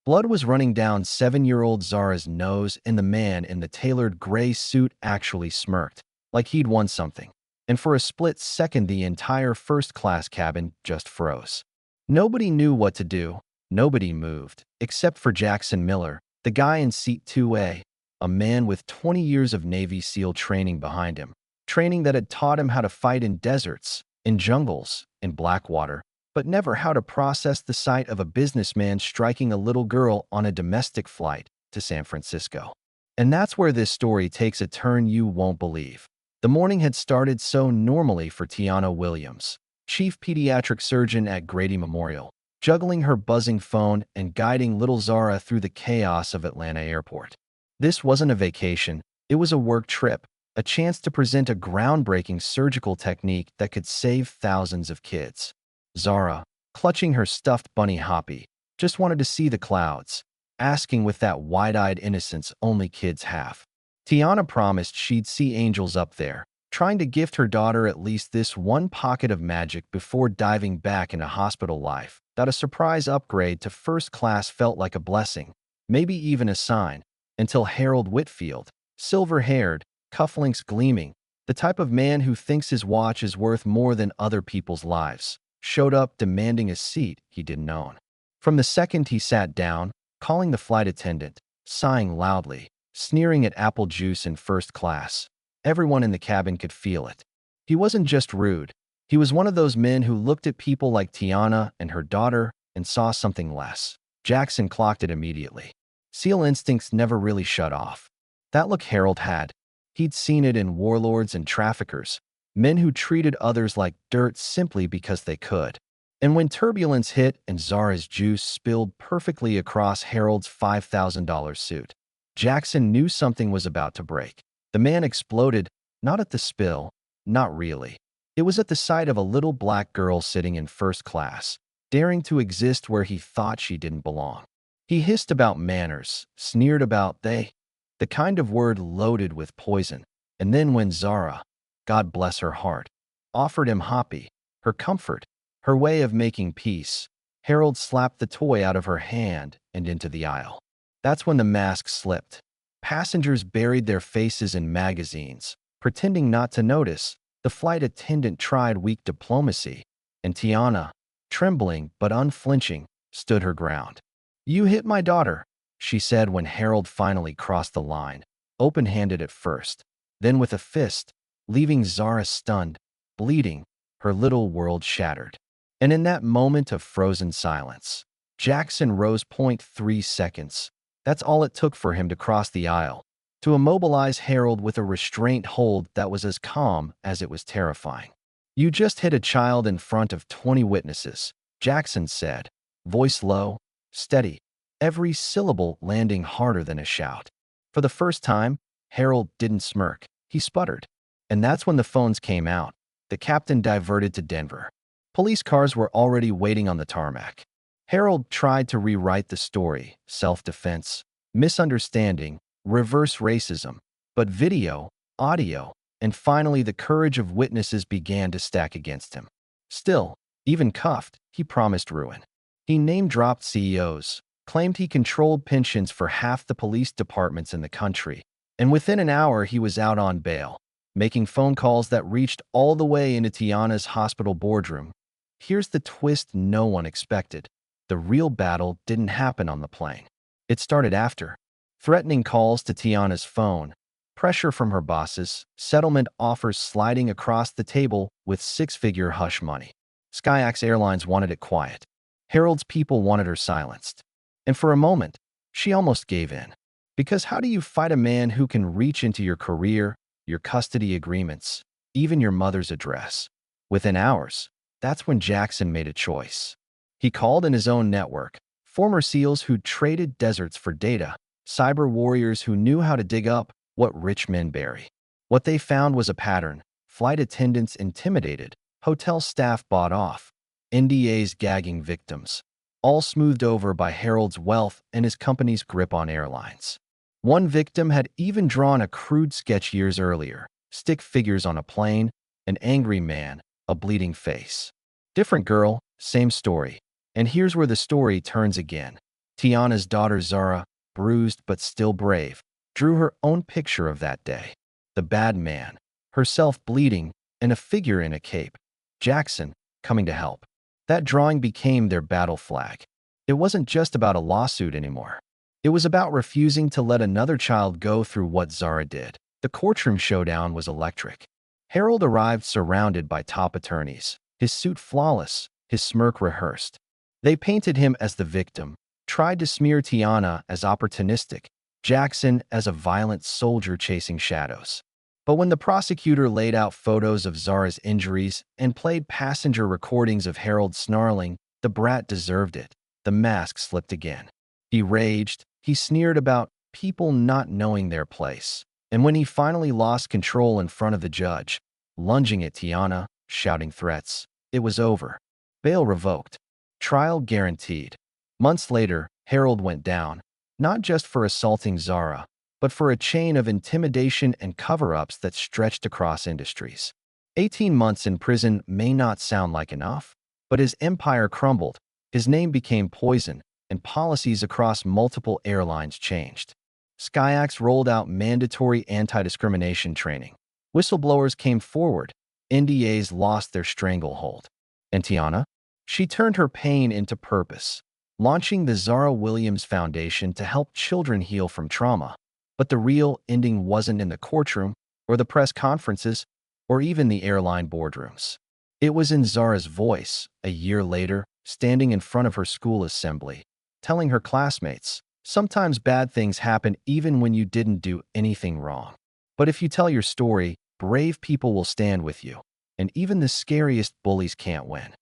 Blood was running down 7-year-old Zara's nose, and the man in the tailored gray suit actually smirked, like he'd won something. And for a split second, the entire first-class cabin just froze. Nobody knew what to do. Nobody moved, except for Jackson Miller, the guy in seat 2A, a man with 20 years of Navy SEAL training behind him. Training that had taught him how to fight in deserts, in jungles, in black water, but never how to process the sight of a businessman striking a little girl on a domestic flight to San Francisco. And that's where this story takes a turn you won't believe. The morning had started so normally for Tiana Williams, chief pediatric surgeon at Grady Memorial, juggling her buzzing phone and guiding little Zara through the chaos of Atlanta Airport. This wasn't a vacation, it was a work trip, a chance to present a groundbreaking surgical technique that could save thousands of kids. Zara, clutching her stuffed bunny Hoppy, just wanted to see the clouds, asking with that wide-eyed innocence only kids have. Tiana promised she'd see angels up there, trying to gift her daughter at least this one pocket of magic before diving back into hospital life. That a surprise upgrade to first class felt like a blessing, maybe even a sign, until Harold Whitfield, silver-haired, cufflinks gleaming, the type of man who thinks his watch is worth more than other people's lives, showed up demanding a seat he didn't own. From the second he sat down, calling the flight attendant, sighing loudly, sneering at apple juice in first class, everyone in the cabin could feel it. He wasn't just rude. He was one of those men who looked at people like Tiana and her daughter and saw something less. Jackson clocked it immediately. SEAL instincts never really shut off. That look Harold had. He'd seen it in warlords and traffickers, men who treated others like dirt simply because they could. And when turbulence hit and Zara's juice spilled perfectly across Harold's $5,000 suit, Jackson knew something was about to break. The man exploded, not at the spill, not really. It was at the sight of a little black girl sitting in first class, daring to exist where he thought she didn't belong. He hissed about manners, sneered about they, the kind of word loaded with poison. And then when Zara, God bless her heart, offered him Hoppy, her comfort, her way of making peace, Harold slapped the toy out of her hand and into the aisle. That's when the mask slipped. Passengers buried their faces in magazines, pretending not to notice. The flight attendant tried weak diplomacy, and Tiana, trembling but unflinching, stood her ground. "You hit my daughter," she said when Harold finally crossed the line, open-handed at first, then with a fist, leaving Zara stunned, bleeding, her little world shattered. And in that moment of frozen silence, Jackson rose 0.3 seconds. That's all it took for him to cross the aisle, to immobilize Harold with a restraint hold that was as calm as it was terrifying. "You just hit a child in front of 20 witnesses," Jackson said, voice low, steady, every syllable landing harder than a shout. For the first time, Harold didn't smirk. He sputtered. And that's when the phones came out. The captain diverted to Denver. Police cars were already waiting on the tarmac. Harold tried to rewrite the story, self-defense, misunderstanding, reverse racism, but video, audio, and finally the courage of witnesses began to stack against him. Still, even cuffed, he promised ruin. He name-dropped CEOs, claimed he controlled pensions for half the police departments in the country, and within an hour he was out on bail, making phone calls that reached all the way into Tiana's hospital boardroom. Here's the twist no one expected. The real battle didn't happen on the plane. It started after. Threatening calls to Tiana's phone, pressure from her bosses, settlement offers sliding across the table with six-figure hush money. SkyX Airlines wanted it quiet. Harold's people wanted her silenced. And for a moment, she almost gave in. Because how do you fight a man who can reach into your career, your custody agreements, even your mother's address? Within hours, that's when Jackson made a choice. He called in his own network, former SEALs who'd traded deserts for data, cyber warriors who knew how to dig up what rich men bury. What they found was a pattern. Flight attendants intimidated, hotel staff bought off, NDAs gagging victims, all smoothed over by Harold's wealth and his company's grip on airlines. One victim had even drawn a crude sketch years earlier, stick figures on a plane, an angry man, a bleeding face. Different girl, same story. And here's where the story turns again. Tiana's daughter Zara, bruised but still brave, drew her own picture of that day. The bad man, herself bleeding, and a figure in a cape, Jackson, coming to help. That drawing became their battle flag. It wasn't just about a lawsuit anymore. It was about refusing to let another child go through what Zara did. The courtroom showdown was electric. Harold arrived surrounded by top attorneys, his suit flawless, his smirk rehearsed. They painted him as the victim, tried to smear Tiana as opportunistic, Jackson as a violent soldier chasing shadows. But when the prosecutor laid out photos of Zara's injuries and played passenger recordings of Harold snarling, the brat deserved it. The mask slipped again. He raged, he sneered about people not knowing their place. And when he finally lost control in front of the judge, lunging at Tiana, shouting threats, it was over. Bail revoked. Trial guaranteed. Months later, Harold went down, not just for assaulting Zara, but for a chain of intimidation and cover-ups that stretched across industries. 18 months in prison may not sound like enough, but his empire crumbled, his name became poison, and policies across multiple airlines changed. SkyAx rolled out mandatory anti-discrimination training. Whistleblowers came forward. NDAs lost their stranglehold. And Tiana? She turned her pain into purpose, launching the Zara Williams Foundation to help children heal from trauma. But the real ending wasn't in the courtroom, or the press conferences, or even the airline boardrooms. It was in Zara's voice, a year later, standing in front of her school assembly, telling her classmates, "Sometimes bad things happen even when you didn't do anything wrong. But if you tell your story, brave people will stand with you, and even the scariest bullies can't win."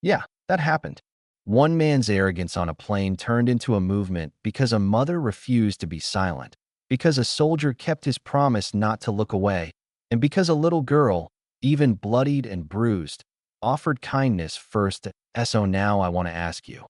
Yeah, that happened. One man's arrogance on a plane turned into a movement because a mother refused to be silent, because a soldier kept his promise not to look away, and because a little girl, even bloodied and bruised, offered kindness first. So now I want to ask you,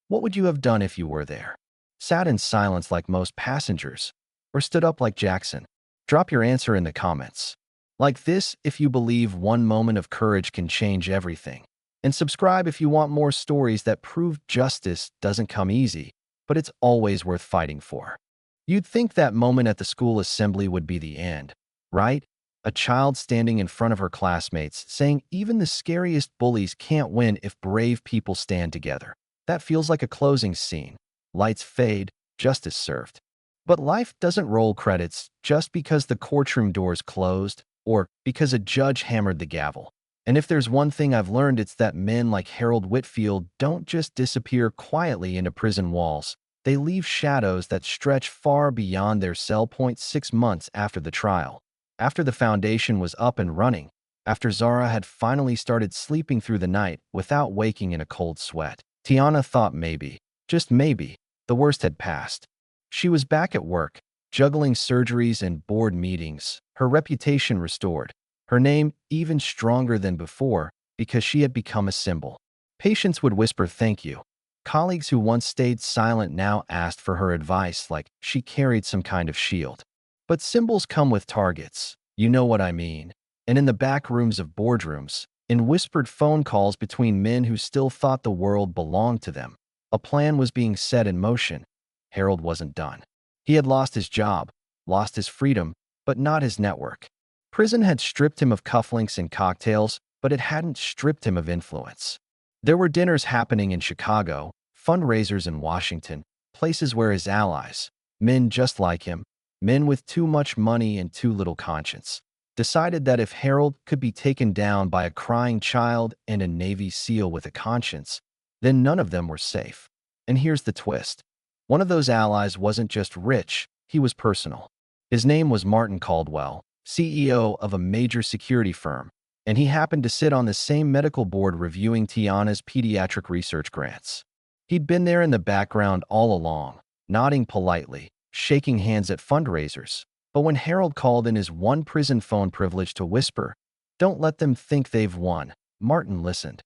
what would you have done if you were there? Sat in silence like most passengers, or stood up like Jackson? Drop your answer in the comments. Like this if you believe one moment of courage can change everything. And subscribe if you want more stories that prove justice doesn't come easy, but it's always worth fighting for. You'd think that moment at the school assembly would be the end, right? A child standing in front of her classmates saying even the scariest bullies can't win if brave people stand together. That feels like a closing scene. Lights fade, justice served. But life doesn't roll credits just because the courtroom doors closed or because a judge hammered the gavel. And if there's one thing I've learned, it's that men like Harold Whitfield don't just disappear quietly into prison walls. They leave shadows that stretch far beyond their cell. 6 months after the trial, after the foundation was up and running, after Zara had finally started sleeping through the night without waking in a cold sweat, Tiana thought maybe, just maybe, the worst had passed. She was back at work, juggling surgeries and board meetings, her reputation restored, her name even stronger than before because she had become a symbol. Patients would whisper thank you. Colleagues who once stayed silent now asked for her advice like she carried some kind of shield. But symbols come with targets, you know what I mean. And in the back rooms of boardrooms, in whispered phone calls between men who still thought the world belonged to them, a plan was being set in motion. Harold wasn't done. He had lost his job, lost his freedom, but not his network. Prison had stripped him of cufflinks and cocktails, but it hadn't stripped him of influence. There were dinners happening in Chicago, fundraisers in Washington, places where his allies, men just like him, men with too much money and too little conscience, decided that if Harold could be taken down by a crying child and a Navy SEAL with a conscience, then none of them were safe. And here's the twist. One of those allies wasn't just rich, he was personal. His name was Martin Caldwell, CEO of a major security firm, and he happened to sit on the same medical board reviewing Tiana's pediatric research grants. He'd been there in the background all along, nodding politely, shaking hands at fundraisers. But when Harold called in his one prison phone privilege to whisper, "Don't let them think they've won," Martin listened.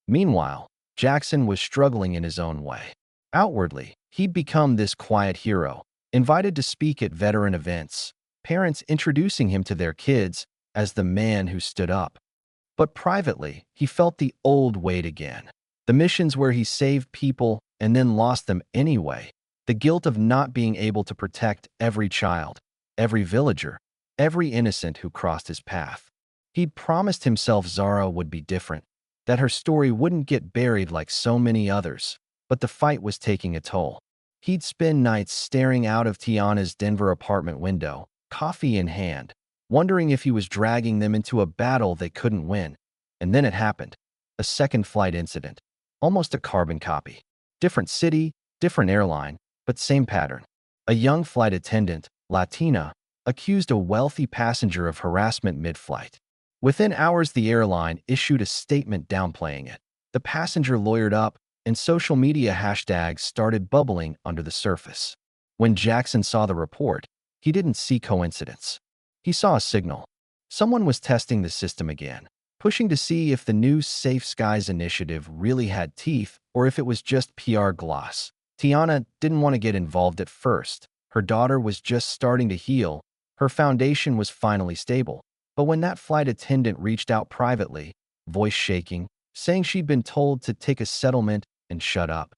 Meanwhile, Jackson was struggling in his own way. Outwardly, he'd become this quiet hero, invited to speak at veteran events, parents introducing him to their kids as the man who stood up. But privately, he felt the old weight again. The missions where he saved people and then lost them anyway, The guilt of not being able to protect every child, every villager, every innocent who crossed his path. He'd promised himself Zara would be different, that her story wouldn't get buried like so many others, but the fight was taking a toll. He'd spend nights staring out of Tiana's Denver apartment window, coffee in hand, wondering if he was dragging them into a battle they couldn't win. And then it happened. A second flight incident. Almost a carbon copy. Different city, different airline, but same pattern. A young flight attendant, Latina, accused a wealthy passenger of harassment mid-flight. Within hours, the airline issued a statement downplaying it. The passenger lawyered up, and social media hashtags started bubbling under the surface. When Jackson saw the report, he didn't see coincidence. He saw a signal. Someone was testing the system again, pushing to see if the new Safe Skies initiative really had teeth or if it was just PR gloss. Tiana didn't want to get involved at first. Her daughter was just starting to heal. Her foundation was finally stable. But when that flight attendant reached out privately, voice shaking, saying she'd been told to take a settlement and shut up,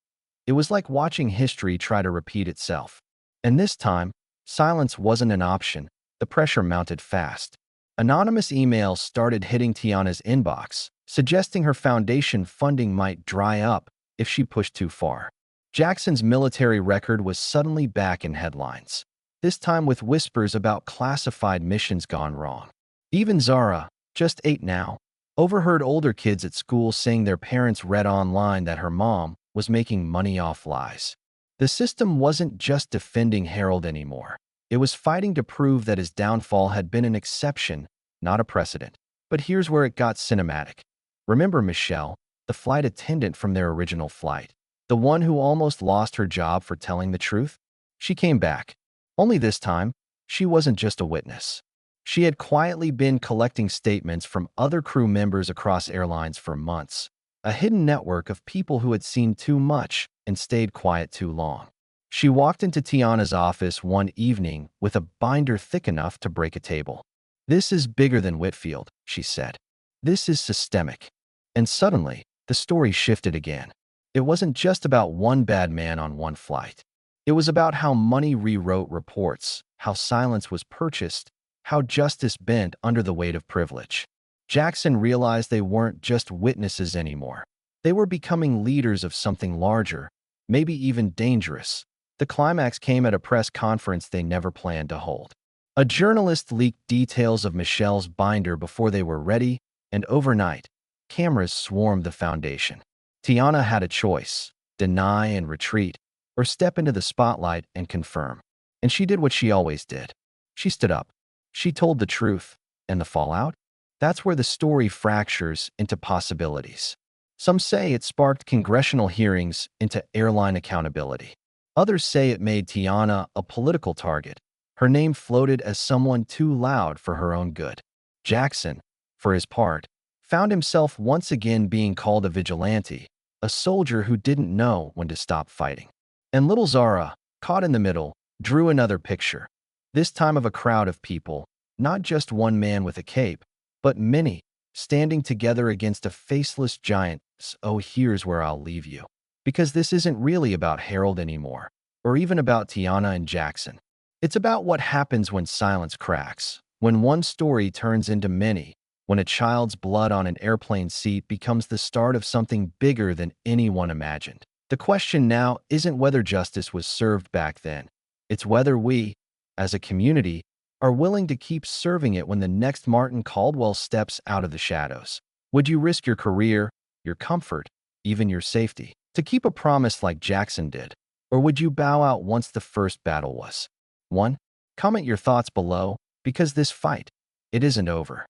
it was like watching history try to repeat itself. And this time, silence wasn't an option. The pressure mounted fast. Anonymous emails started hitting Tiana's inbox, suggesting her foundation funding might dry up if she pushed too far. Jackson's military record was suddenly back in headlines, this time with whispers about classified missions gone wrong. Even Zara, just 8 now, overheard older kids at school saying their parents read online that her mom was making money off lies. The system wasn't just defending Harold anymore. It was fighting to prove that his downfall had been an exception, not a precedent. But here's where it got cinematic. Remember Michelle, the flight attendant from their original flight? The one who almost lost her job for telling the truth? She came back. Only this time, she wasn't just a witness. She had quietly been collecting statements from other crew members across airlines for months, a hidden network of people who had seen too much and stayed quiet too long. She walked into Tiana's office one evening with a binder thick enough to break a table. "This is bigger than Whitfield," she said. "This is systemic." And suddenly, the story shifted again. It wasn't just about one bad man on one flight. It was about how money rewrote reports, how silence was purchased, how justice bent under the weight of privilege. Jackson realized they weren't just witnesses anymore. They were becoming leaders of something larger, maybe even dangerous. The climax came at a press conference they never planned to hold. A journalist leaked details of Michelle's binder before they were ready, and overnight, cameras swarmed the foundation. Tiana had a choice: deny and retreat, or step into the spotlight and confirm. And she did what she always did. She stood up. She told the truth. And the fallout? That's where the story fractures into possibilities. Some say it sparked congressional hearings into airline accountability. Others say it made Tiana a political target. Her name floated as someone too loud for her own good. Jackson, for his part, found himself once again being called a vigilante, a soldier who didn't know when to stop fighting. And little Zara, caught in the middle, drew another picture, this time of a crowd of people, not just one man with a cape, but many, standing together against a faceless giant. "Oh, here's where I'll leave you." Because this isn't really about Harold anymore, or even about Tiana and Jackson. It's about what happens when silence cracks, when one story turns into many, when a child's blood on an airplane seat becomes the start of something bigger than anyone imagined. The question now isn't whether justice was served back then. It's whether we, as a community, are willing to keep serving it when the next Martin Caldwell steps out of the shadows. Would you risk your career, your comfort, even your safety, to keep a promise like Jackson did? Or would you bow out once the first battle was won? Comment your thoughts below, because this fight, it isn't over.